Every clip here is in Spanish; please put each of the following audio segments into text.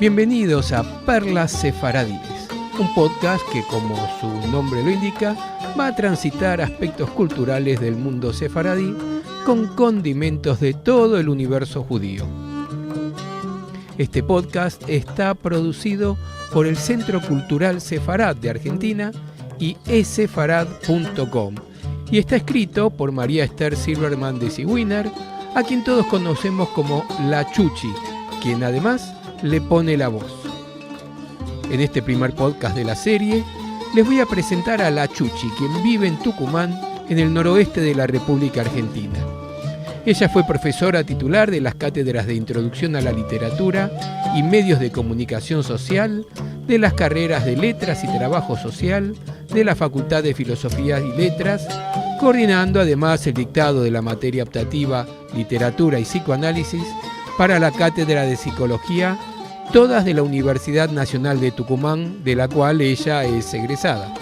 Bienvenidos a Perlas Sefaradíes, un podcast que, como su nombre lo indica, va a transitar aspectos culturales del mundo sefaradí con condimentos de todo el universo judío. Este podcast está producido por el Centro Cultural Sefarad de Argentina y esefarad.com y está escrito por María Esther Silverman de Sigüiner, a quien todos conocemos como La Chuchi, quien además le pone la voz. En este primer podcast de la serie, les voy a presentar a La Chuchi, quien vive en Tucumán, en el noroeste de la República Argentina. Ella fue profesora titular de las cátedras de Introducción a la Literatura y Medios de Comunicación Social, de las carreras de Letras y Trabajo Social, de la Facultad de Filosofía y Letras, coordinando además el dictado de la materia optativa Literatura y Psicoanálisis para la Cátedra de Psicología, todas de la Universidad Nacional de Tucumán, de la cual ella es egresada.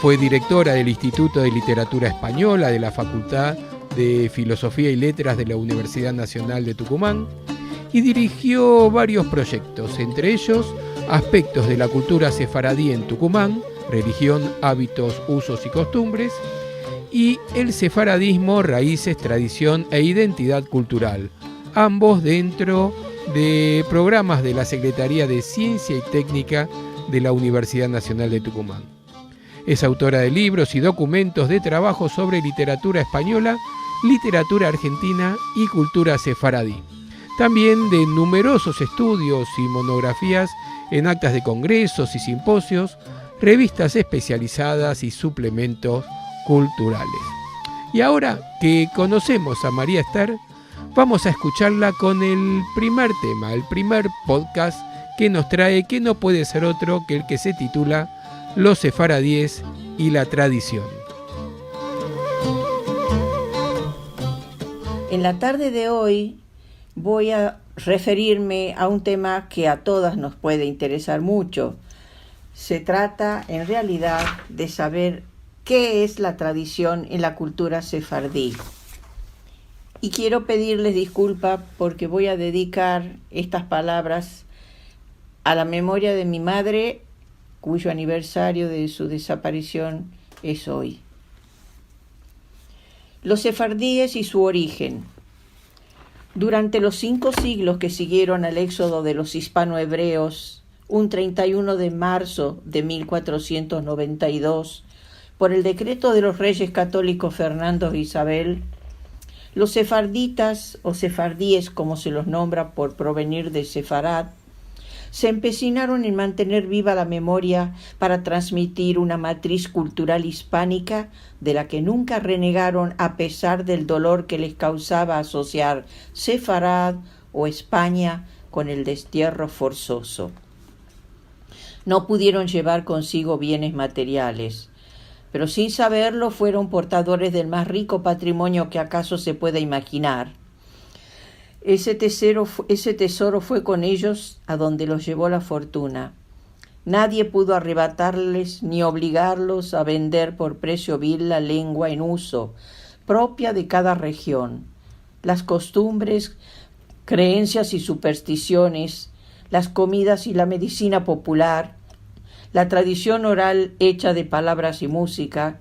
Fue directora del Instituto de Literatura Española de la Facultad de Filosofía y Letras de la Universidad Nacional de Tucumán y dirigió varios proyectos, entre ellos Aspectos de la Cultura Sefaradí en Tucumán, Religión, Hábitos, Usos y Costumbres, y El Sefaradismo, Raíces, Tradición e Identidad Cultural, ambos dentro de programas de la Secretaría de Ciencia y Técnica de la Universidad Nacional de Tucumán. Es autora de libros y documentos de trabajo sobre literatura española, literatura argentina y cultura sefaradí. También de numerosos estudios y monografías en actas de congresos y simposios, revistas especializadas y suplementos culturales. Y ahora que conocemos a María Esther, vamos a escucharla con el primer tema, el primer podcast que nos trae, que no puede ser otro que el que se titula Los sefaradíes y la tradición. En la tarde de hoy voy a referirme a un tema que a todas nos puede interesar mucho. Se trata en realidad de saber qué es la tradición en la cultura sefardí. Y quiero pedirles disculpas porque voy a dedicar estas palabras a la memoria de mi madre, cuyo aniversario de su desaparición es hoy. Los sefardíes y su origen. Durante los 5 siglos que siguieron al éxodo de los hispanohebreos, un 31 de marzo de 1492, por el decreto de los reyes católicos Fernando e Isabel, los sefarditas o sefardíes, como se los nombra por provenir de Sefarad, se empecinaron en mantener viva la memoria para transmitir una matriz cultural hispánica de la que nunca renegaron a pesar del dolor que les causaba asociar Sefarad o España con el destierro forzoso. No pudieron llevar consigo bienes materiales, pero sin saberlo fueron portadores del más rico patrimonio que acaso se pueda imaginar. Ese tesoro fue con ellos a donde los llevó la fortuna. Nadie pudo arrebatarles ni obligarlos a vender por precio vil la lengua en uso, propia de cada región, las costumbres, creencias y supersticiones, las comidas y la medicina popular, la tradición oral hecha de palabras y música,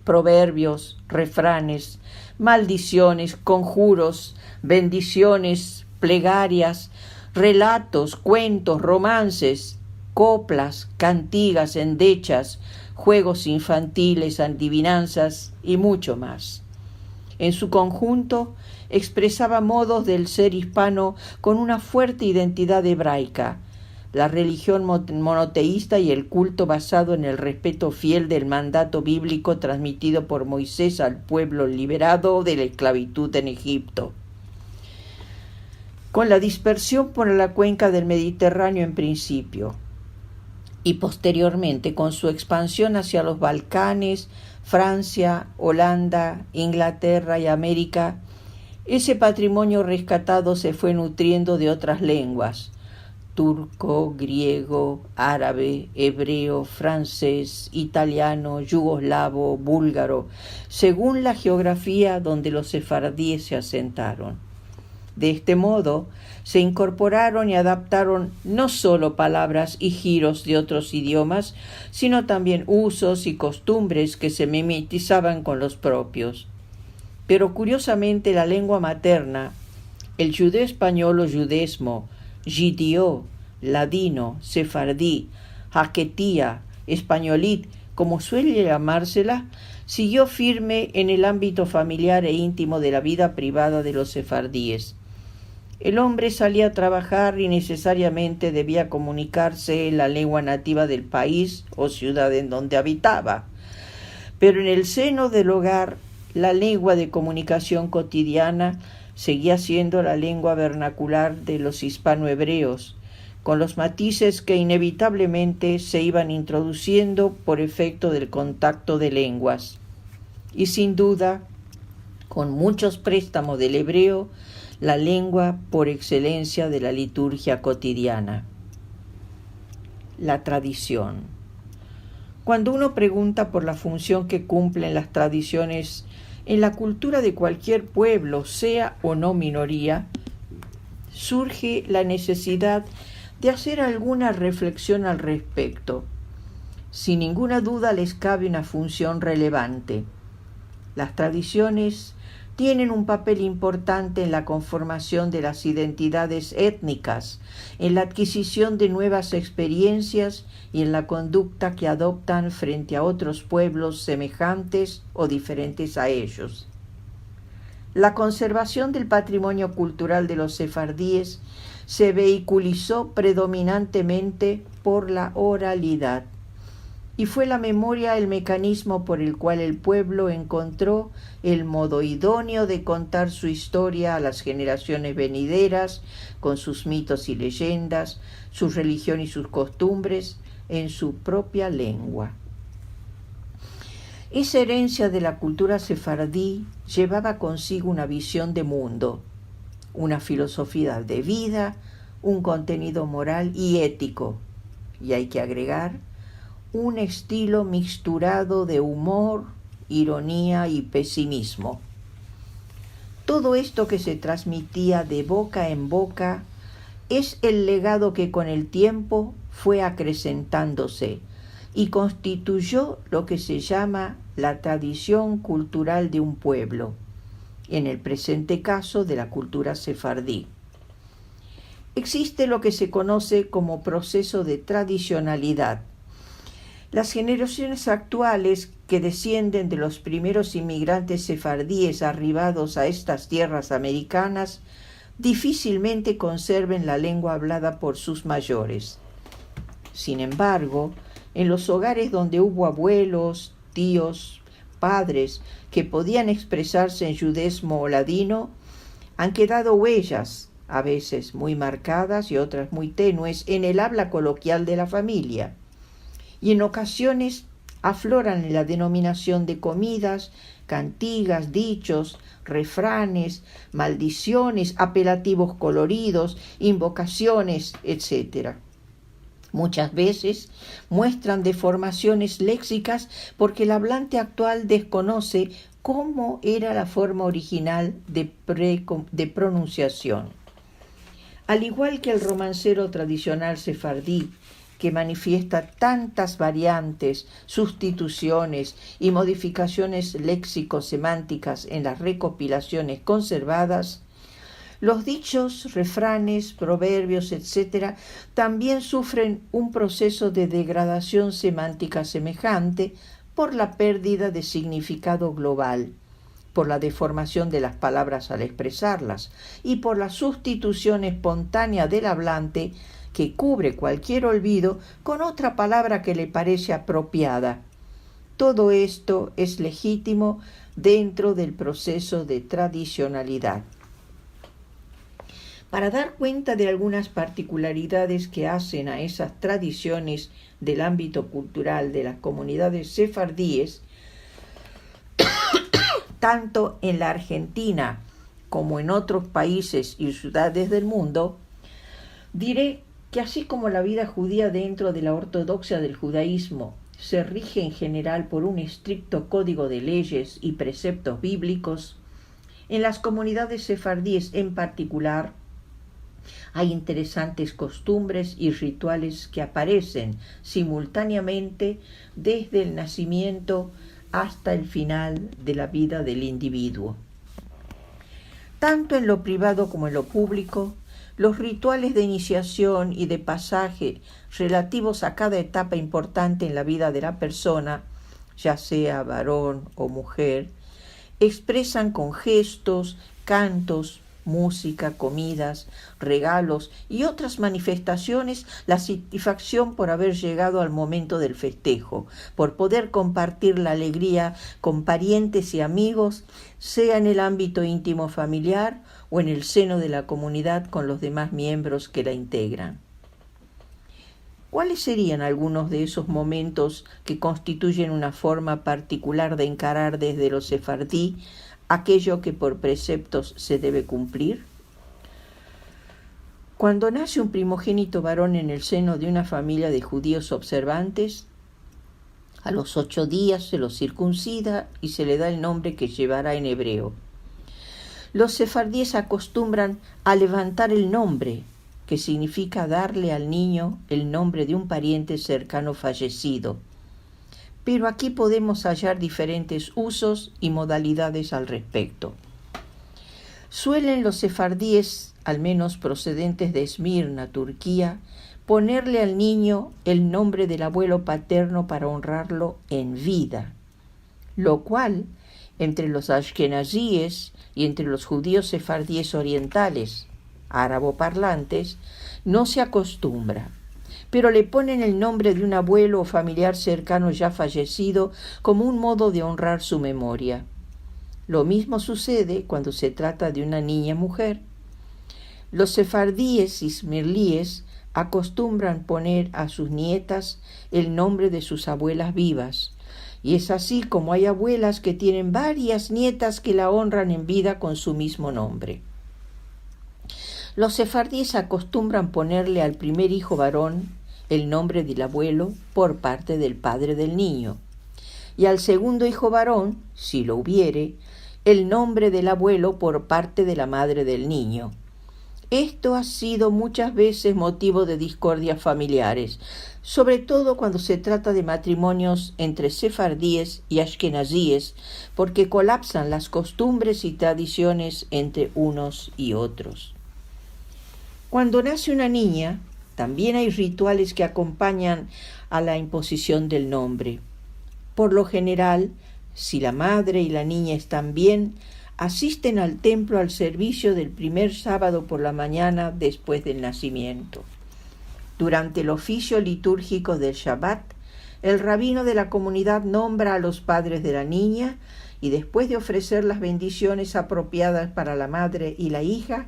proverbios, refranes, maldiciones, conjuros, bendiciones, plegarias, relatos, cuentos, romances, coplas, cantigas, endechas, juegos infantiles, adivinanzas y mucho más. En su conjunto expresaba modos del ser hispano con una fuerte identidad hebraica, la religión monoteísta y el culto basado en el respeto fiel del mandato bíblico transmitido por Moisés al pueblo liberado de la esclavitud en Egipto. Con la dispersión por la cuenca del Mediterráneo en principio, y posteriormente con su expansión hacia los Balcanes, Francia, Holanda, Inglaterra y América, ese patrimonio rescatado se fue nutriendo de otras lenguas: turco, griego, árabe, hebreo, francés, italiano, yugoslavo, búlgaro, según la geografía donde los sefardíes se asentaron. De este modo, se incorporaron y adaptaron no solo palabras y giros de otros idiomas, sino también usos y costumbres que se mimetizaban con los propios. Pero curiosamente la lengua materna, el judeo español o judesmo, jiddió, ladino, sefardí, jaquetía, españolit, como suele llamársela, siguió firme en el ámbito familiar e íntimo de la vida privada de los sefardíes. El hombre salía a trabajar y necesariamente debía comunicarse en la lengua nativa del país o ciudad en donde habitaba. Pero en el seno del hogar, la lengua de comunicación cotidiana seguía siendo la lengua vernacular de los hispanohebreos, con los matices que inevitablemente se iban introduciendo por efecto del contacto de lenguas. Y sin duda, con muchos préstamos del hebreo, la lengua por excelencia de la liturgia cotidiana. La tradición. Cuando uno pregunta por la función que cumplen las tradiciones en la cultura de cualquier pueblo, sea o no minoría, surge la necesidad de hacer alguna reflexión al respecto. Sin ninguna duda les cabe una función relevante. Las tradiciones tienen un papel importante en la conformación de las identidades étnicas, en la adquisición de nuevas experiencias y en la conducta que adoptan frente a otros pueblos semejantes o diferentes a ellos. La conservación del patrimonio cultural de los sefardíes se vehiculizó predominantemente por la oralidad, y fue la memoria el mecanismo por el cual el pueblo encontró el modo idóneo de contar su historia a las generaciones venideras, con sus mitos y leyendas, su religión y sus costumbres, en su propia lengua. Esa herencia de la cultura sefardí llevaba consigo una visión de mundo, una filosofía de vida, un contenido moral y ético, y hay que agregar, un estilo mixturado de humor, ironía y pesimismo. Todo esto que se transmitía de boca en boca es el legado que con el tiempo fue acrecentándose y constituyó lo que se llama la tradición cultural de un pueblo, en el presente caso de la cultura sefardí. Existe lo que se conoce como proceso de tradicionalidad. Las generaciones actuales que descienden de los primeros inmigrantes sefardíes arribados a estas tierras americanas difícilmente conserven la lengua hablada por sus mayores. Sin embargo, en los hogares donde hubo abuelos, tíos, padres que podían expresarse en judesmo o ladino, han quedado huellas, a veces muy marcadas y otras muy tenues, en el habla coloquial de la familia. Y en ocasiones afloran en la denominación de comidas, cantigas, dichos, refranes, maldiciones, apelativos coloridos, invocaciones, etc. Muchas veces muestran deformaciones léxicas porque el hablante actual desconoce cómo era la forma original de pronunciación. Al igual que el romancero tradicional sefardí, que manifiesta tantas variantes, sustituciones y modificaciones léxico-semánticas en las recopilaciones conservadas, los dichos, refranes, proverbios, etc., también sufren un proceso de degradación semántica semejante por la pérdida de significado global, por la deformación de las palabras al expresarlas y por la sustitución espontánea del hablante que cubre cualquier olvido con otra palabra que le parece apropiada. Todo esto es legítimo dentro del proceso de tradicionalidad. Para dar cuenta de algunas particularidades que hacen a esas tradiciones del ámbito cultural de las comunidades sefardíes, tanto en la Argentina como en otros países y ciudades del mundo, diré que así como la vida judía dentro de la ortodoxia del judaísmo se rige en general por un estricto código de leyes y preceptos bíblicos, En las comunidades sefardíes en particular, hay interesantes costumbres y rituales que aparecen simultáneamente desde el nacimiento hasta el final de la vida del individuo. Tanto en lo privado como en lo público, los rituales de iniciación y de pasaje relativos a cada etapa importante en la vida de la persona, ya sea varón o mujer, expresan con gestos, cantos, música, comidas, regalos y otras manifestaciones la satisfacción por haber llegado al momento del festejo, por poder compartir la alegría con parientes y amigos, sea en el ámbito íntimo familiar o en el seno de la comunidad con los demás miembros que la integran. ¿Cuáles serían algunos de esos momentos que constituyen una forma particular de encarar desde los sefardí aquello que por preceptos se debe cumplir? Cuando nace un primogénito varón en el seno de una familia de judíos observantes, a los 8 días se lo circuncida y se le da el nombre que llevará en hebreo. Los sefardíes acostumbran a levantar el nombre, que significa darle al niño el nombre de un pariente cercano fallecido. Pero aquí podemos hallar diferentes usos y modalidades al respecto. Suelen los sefardíes, al menos procedentes de Esmirna, Turquía, ponerle al niño el nombre del abuelo paterno para honrarlo en vida, lo cual, entre los ashkenazíes y entre los judíos sefardíes orientales, árabe-parlantes, no se acostumbra, pero le ponen el nombre de un abuelo o familiar cercano ya fallecido como un modo de honrar su memoria. Lo mismo sucede cuando se trata de una niña mujer. Los sefardíes ismailíes acostumbran poner a sus nietas el nombre de sus abuelas vivas, y es así como hay abuelas que tienen varias nietas que la honran en vida con su mismo nombre. Los sefardíes acostumbran ponerle al primer hijo varón el nombre del abuelo por parte del padre del niño, y al segundo hijo varón, si lo hubiere, el nombre del abuelo por parte de la madre del niño. Esto ha sido muchas veces motivo de discordias familiares, sobre todo cuando se trata de matrimonios entre sefardíes y ashkenazíes, porque colapsan las costumbres y tradiciones entre unos y otros. Cuando nace una niña, también hay rituales que acompañan a la imposición del nombre. Por lo general, si la madre y la niña están bien, asisten al templo al servicio del primer sábado por la mañana después del nacimiento. Durante el oficio litúrgico del Shabbat, el rabino de la comunidad nombra a los padres de la niña y después de ofrecer las bendiciones apropiadas para la madre y la hija,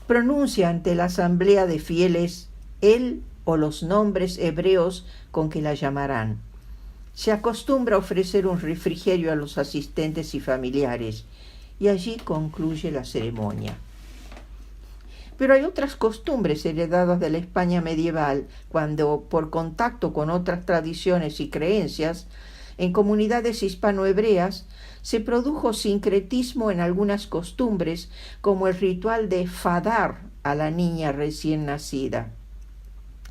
pronuncia ante la asamblea de fieles él o los nombres hebreos con que la llamarán. Se acostumbra a ofrecer un refrigerio a los asistentes y familiares, y allí concluye la ceremonia. Pero hay otras costumbres heredadas de la España medieval, cuando, por contacto con otras tradiciones y creencias, en comunidades hispanohebreas se produjo sincretismo en algunas costumbres, como el ritual de fadar a la niña recién nacida.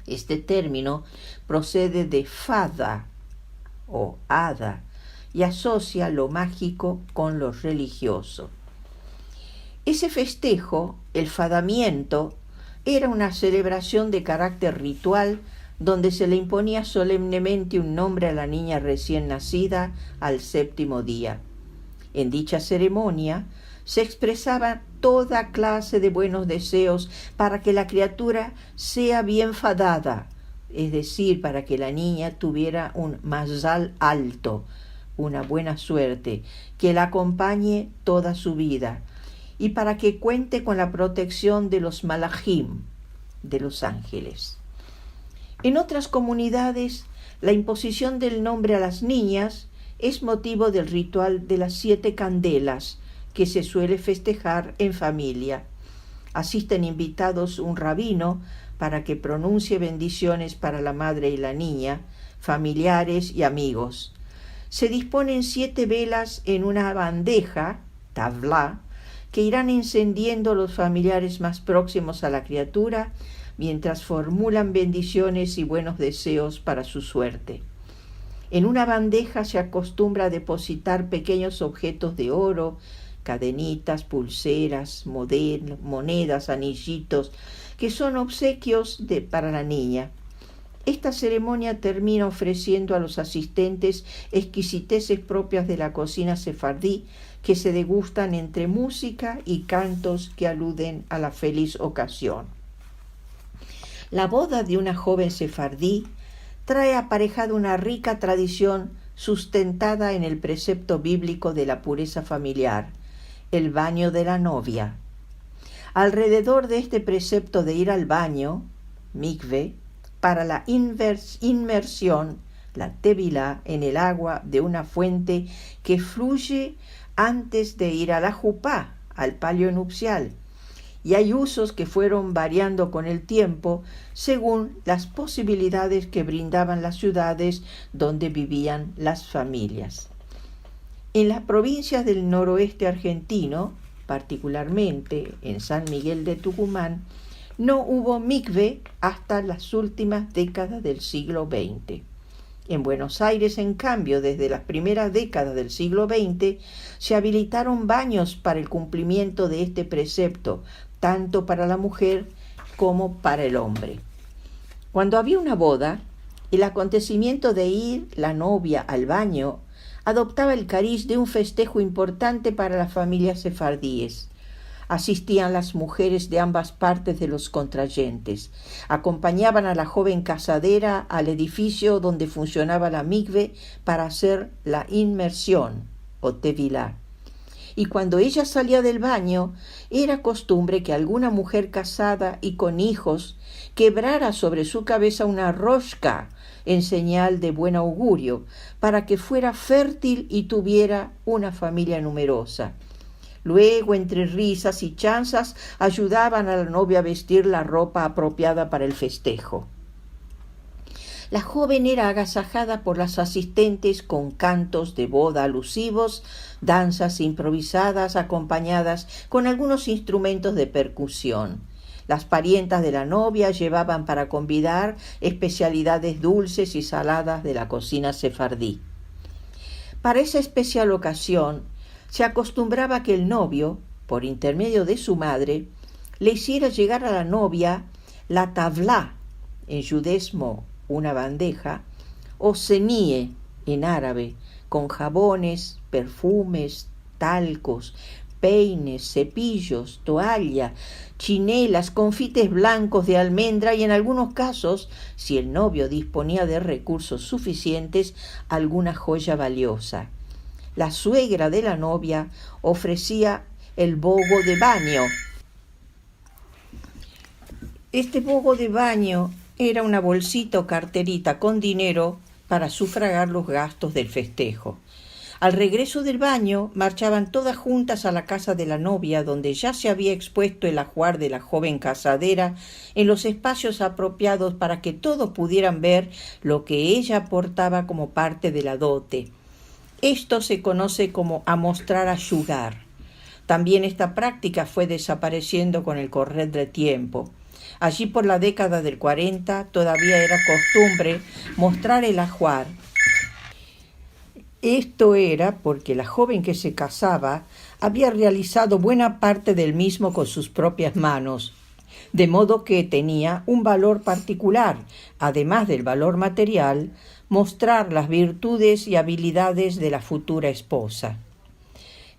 Este término procede de fada o hada y asocia lo mágico con lo religioso. Ese festejo, el fadamiento, era una celebración de carácter ritual donde se le imponía solemnemente un nombre a la niña recién nacida al 7º día. En dicha ceremonia se expresaba toda clase de buenos deseos para que la criatura sea bien fadada, es decir, para que la niña tuviera un mazal alto, una buena suerte, que la acompañe toda su vida, y para que cuente con la protección de los malajim, de los ángeles. En otras comunidades, la imposición del nombre a las niñas es motivo del ritual de las 7 candelas, que se suele festejar en familia. Asisten invitados un rabino para que pronuncie bendiciones para la madre y la niña, familiares y amigos. Se disponen 7 velas en una bandeja, tabla, que irán encendiendo los familiares más próximos a la criatura mientras formulan bendiciones y buenos deseos para su suerte. En una bandeja se acostumbra a depositar pequeños objetos de oro, cadenitas, pulseras, monedas, anillitos, que son obsequios para la niña. Esta ceremonia termina ofreciendo a los asistentes exquisiteces propias de la cocina sefardí que se degustan entre música y cantos que aluden a la feliz ocasión. La boda de una joven sefardí trae aparejada una rica tradición sustentada en el precepto bíblico de la pureza familiar, el baño de la novia. Alrededor de este precepto de ir al baño, mikve, para la inmersión, la tevilá, en el agua de una fuente que fluye antes de ir a la jupá, al palio nupcial, y hay usos que fueron variando con el tiempo según las posibilidades que brindaban las ciudades donde vivían las familias. En las provincias del noroeste argentino, particularmente en San Miguel de Tucumán, no hubo mikve hasta las últimas décadas del siglo XX. En Buenos Aires, en cambio, desde las primeras décadas del siglo XX, se habilitaron baños para el cumplimiento de este precepto, tanto para la mujer como para el hombre. Cuando había una boda, el acontecimiento de ir la novia al baño adoptaba el cariz de un festejo importante para las familias sefardíes. Asistían las mujeres de ambas partes de los contrayentes. Acompañaban a la joven casadera al edificio donde funcionaba la mikve para hacer la inmersión o tevilá. Y cuando ella salía del baño, era costumbre que alguna mujer casada y con hijos quebrara sobre su cabeza una rosca en señal de buen augurio, para que fuera fértil y tuviera una familia numerosa. Luego, entre risas y chanzas, ayudaban a la novia a vestir la ropa apropiada para el festejo. La joven era agasajada por las asistentes con cantos de boda alusivos, danzas improvisadas acompañadas con algunos instrumentos de percusión. Las parientas de la novia llevaban para convidar especialidades dulces y saladas de la cocina sefardí. Para esa especial ocasión, se acostumbraba que el novio, por intermedio de su madre, le hiciera llegar a la novia la tablá, en judesmo una bandeja, o senie, en árabe, con jabones, perfumes, talcos, peines, cepillos, toalla, chinelas, confites blancos de almendra y en algunos casos, si el novio disponía de recursos suficientes, alguna joya valiosa. La suegra de la novia ofrecía el bogo de baño. Este bogo de baño era una bolsita o carterita con dinero para sufragar los gastos del festejo. Al regreso del baño, marchaban todas juntas a la casa de la novia, donde ya se había expuesto el ajuar de la joven casadera en los espacios apropiados para que todos pudieran ver lo que ella aportaba como parte de la dote. Esto se conoce como amostrar a yugar. También esta práctica fue desapareciendo con el correr del tiempo. Allí por la década del 40 todavía era costumbre mostrar el ajuar. Esto era porque la joven que se casaba había realizado buena parte del mismo con sus propias manos, de modo que tenía un valor particular, además del valor material, mostrar las virtudes y habilidades de la futura esposa.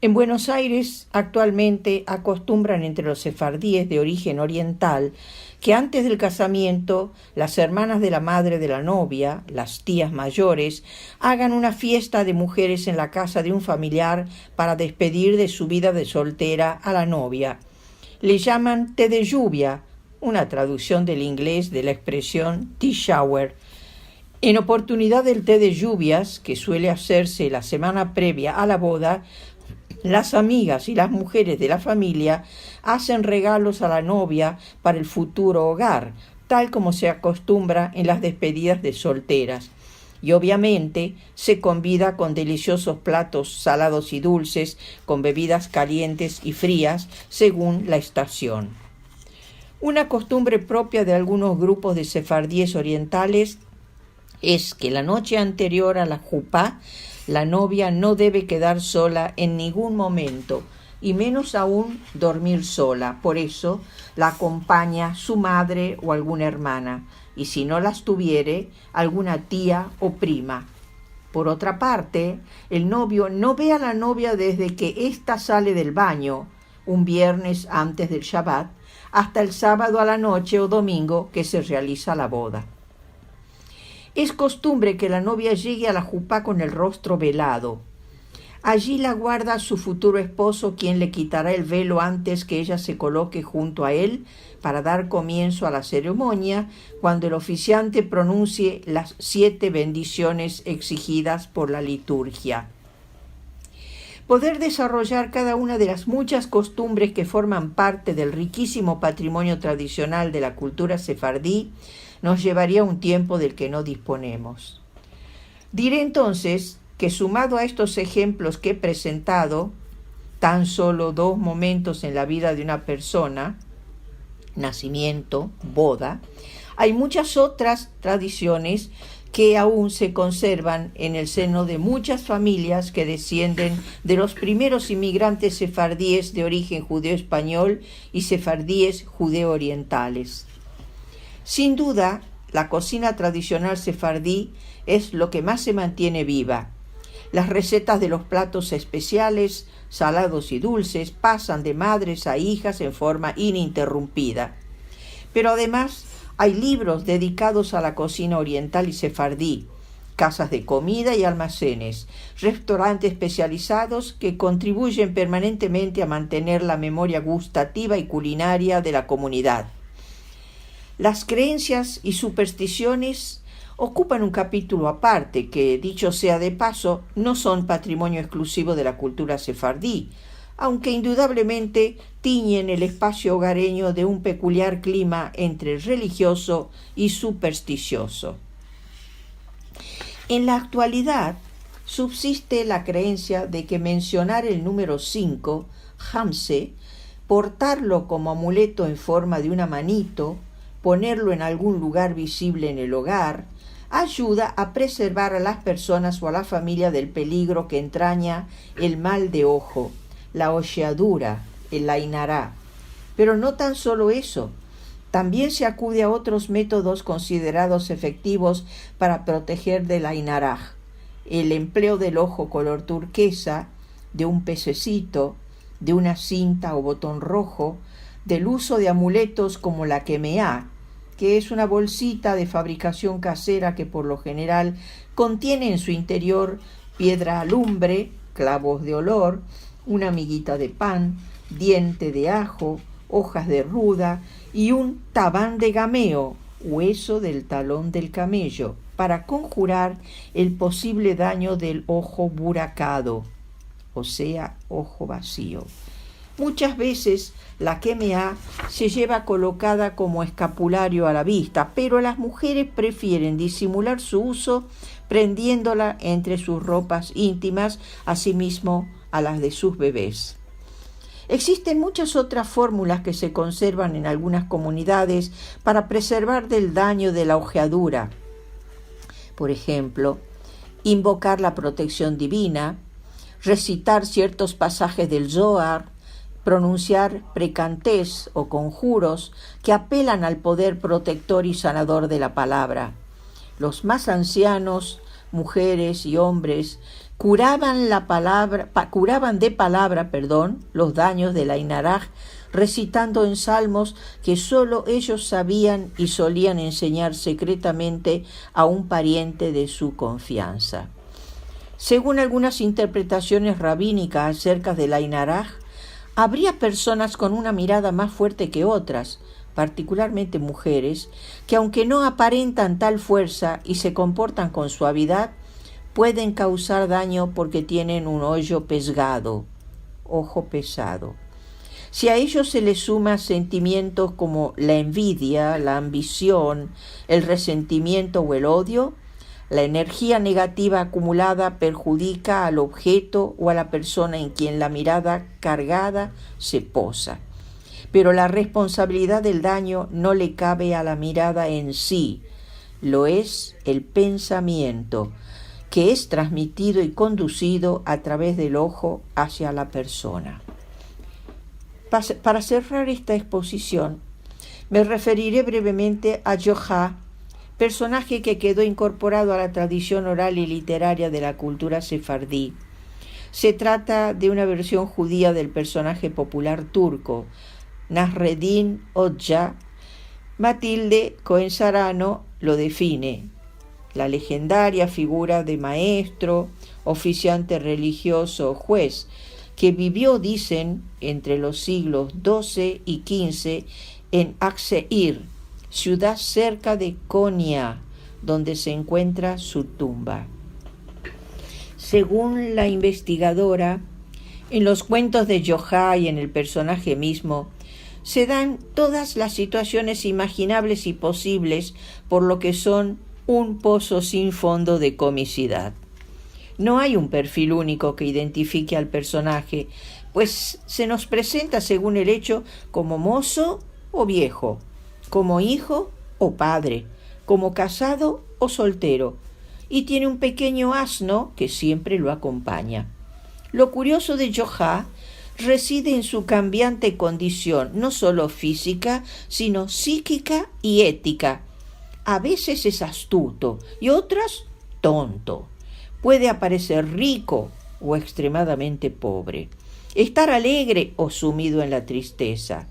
En Buenos Aires actualmente acostumbran entre los sefardíes de origen oriental que antes del casamiento las hermanas de la madre de la novia, las tías mayores, hagan una fiesta de mujeres en la casa de un familiar para despedir de su vida de soltera a la novia. Le llaman té de lluvia, una traducción del inglés de la expresión tea shower. En oportunidad del té de lluvias, que suele hacerse la semana previa a la boda, las amigas y las mujeres de la familia hacen regalos a la novia para el futuro hogar, tal como se acostumbra en las despedidas de solteras. y obviamente se convida con deliciosos platos salados y dulces, con bebidas calientes y frías, según la estación. Una costumbre propia de algunos grupos de sefardíes orientales es que la noche anterior a la jupá, la novia no debe quedar sola en ningún momento, y menos aún dormir sola. Por eso la acompaña su madre o alguna hermana, y si no las tuviere, alguna tía o prima. Por otra parte, el novio no ve a la novia desde que ésta sale del baño, un viernes antes del Shabbat, hasta el sábado a la noche o domingo que se realiza la boda. Es costumbre que la novia llegue a la jupá con el rostro velado. Allí la guarda su futuro esposo, quien le quitará el velo antes que ella se coloque junto a él para dar comienzo a la ceremonia, cuando el oficiante pronuncie las 7 bendiciones exigidas por la liturgia. Poder desarrollar cada una de las muchas costumbres que forman parte del riquísimo patrimonio tradicional de la cultura sefardí nos llevaría un tiempo del que no disponemos. Diré entonces que, sumado a estos ejemplos que he presentado, tan solo 2 momentos en la vida de una persona, nacimiento, boda, hay muchas otras tradiciones que aún se conservan en el seno de muchas familias que descienden de los primeros inmigrantes sefardíes de origen judeo-español y sefardíes judeo-orientales. Sin duda, la cocina tradicional sefardí es lo que más se mantiene viva. Las recetas de los platos especiales, salados y dulces, pasan de madres a hijas en forma ininterrumpida. Pero además hay libros dedicados a la cocina oriental y sefardí, casas de comida y almacenes, restaurantes especializados que contribuyen permanentemente a mantener la memoria gustativa y culinaria de la comunidad. Las creencias y supersticiones ocupan un capítulo aparte que, dicho sea de paso, no son patrimonio exclusivo de la cultura sefardí, aunque indudablemente tiñen el espacio hogareño de un peculiar clima entre religioso y supersticioso. En la actualidad subsiste la creencia de que mencionar el número 5, Hamse, portarlo como amuleto en forma de una manito, ponerlo en algún lugar visible en el hogar, ayuda a preservar a las personas o a la familia del peligro que entraña el mal de ojo, la ojeadura, el ainará. Pero no tan solo eso, también se acude a otros métodos considerados efectivos para proteger del ainará: el empleo del ojo color turquesa, de un pececito, de una cinta o botón rojo, del uso de amuletos como la kemeá, que es una bolsita de fabricación casera que por lo general contiene en su interior piedra alumbre, clavos de olor, una miguita de pan, diente de ajo, hojas de ruda y un tabán de gameo, hueso del talón del camello, para conjurar el posible daño del ojo buracado, o sea, ojo vacío. Muchas veces la kemeá se lleva colocada como escapulario a la vista, pero las mujeres prefieren disimular su uso prendiéndola entre sus ropas íntimas, asimismo a las de sus bebés. Existen muchas otras fórmulas que se conservan en algunas comunidades para preservar del daño de la ojeadura. Por ejemplo, invocar la protección divina, recitar ciertos pasajes del Zohar, pronunciar precantés o conjuros que apelan al poder protector y sanador de la palabra. Los más ancianos, mujeres y hombres, curaban de palabra los daños del ainaraj, recitando en salmos que sólo ellos sabían y solían enseñar secretamente a un pariente de su confianza. Según algunas interpretaciones rabínicas acerca del ainaraj, habría personas con una mirada más fuerte que otras, particularmente mujeres, que aunque no aparentan tal fuerza y se comportan con suavidad, pueden causar daño porque tienen un ojo pesgado, ojo pesado. Si a ello se le suma sentimientos como la envidia, la ambición, el resentimiento o el odio, La energía negativa acumulada perjudica al objeto o a la persona en quien la mirada cargada se posa. Pero la responsabilidad del daño no le cabe a la mirada en sí, lo es el pensamiento, que es transmitido y conducido a través del ojo hacia la persona. Para cerrar esta exposición, me referiré brevemente a Johá, personaje que quedó incorporado a la tradición oral y literaria de la cultura sefardí. Se trata de una versión judía del personaje popular turco, Nasreddin Hoxha. Matilde Cohen Sarano lo define: la legendaria figura de maestro, oficiante religioso o juez, que vivió, dicen, entre los siglos XII y XV en Akseir, ciudad cerca de Konya, donde se encuentra su tumba. Según la investigadora, en los cuentos de Johá y en el personaje mismo, se dan todas las situaciones imaginables y posibles, por lo que son un pozo sin fondo de comicidad. No hay un perfil único que identifique al personaje, pues se nos presenta según el hecho como mozo o viejo, como hijo o padre, como casado o soltero, y tiene un pequeño asno que siempre lo acompaña. Lo curioso de Johá reside en su cambiante condición, no solo física, sino psíquica y ética. A veces es astuto y otras tonto. Puede aparecer rico o extremadamente pobre, estar alegre o sumido en la tristeza.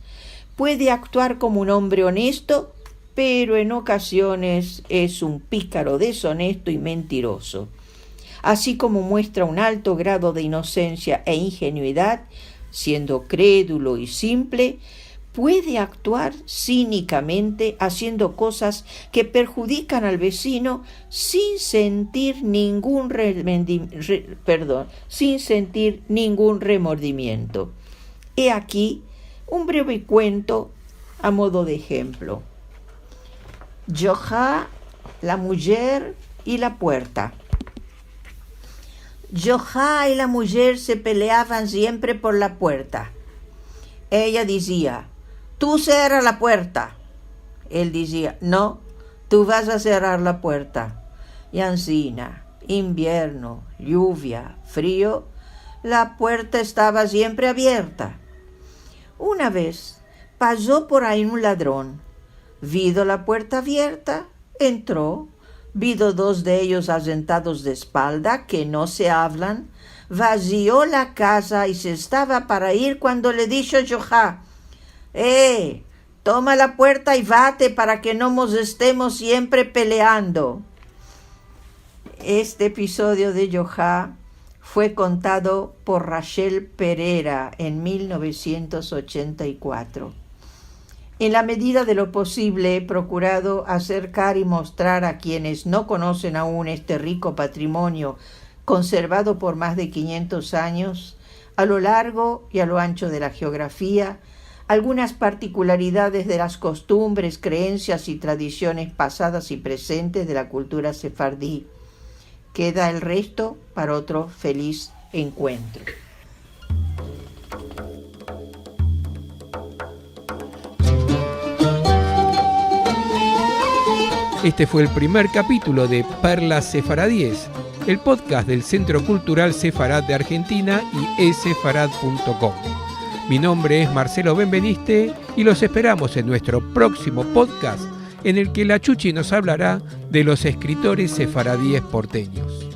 Puede actuar como un hombre honesto, pero en ocasiones es un pícaro deshonesto y mentiroso. Así como muestra un alto grado de inocencia e ingenuidad, siendo crédulo y simple, puede actuar cínicamente haciendo cosas que perjudican al vecino sin sentir ningún remordimiento. He aquí un breve cuento a modo de ejemplo. Johá, la mujer y la puerta. Johá y la mujer se peleaban siempre por la puerta. Ella decía: tú cierra la puerta. Él decía: no, tú vas a cerrar la puerta. Y ansina, invierno, lluvia, frío, la puerta estaba siempre abierta. Una vez pasó por ahí un ladrón. Vido la puerta abierta, entró. Vido dos de ellos asentados de espalda, que no se hablan. Vació la casa y se estaba para ir cuando le dijo Johá: toma la puerta y vate para que no nos estemos siempre peleando. Este episodio de Johá fue contado por Rachel Pereira en 1984. En la medida de lo posible he procurado acercar y mostrar a quienes no conocen aún este rico patrimonio conservado por más de 500 años, a lo largo y a lo ancho de la geografía, algunas particularidades de las costumbres, creencias y tradiciones pasadas y presentes de la cultura sefardí. Queda el resto para otro feliz encuentro. Este fue el primer capítulo de Perlas Sefaradíes, el podcast del Centro Cultural Sefarad de Argentina y esefarad.com. Mi nombre es Marcelo Benveniste y los esperamos en nuestro próximo podcast, en el que la Chuchi nos hablará de los escritores sefaradíes porteños.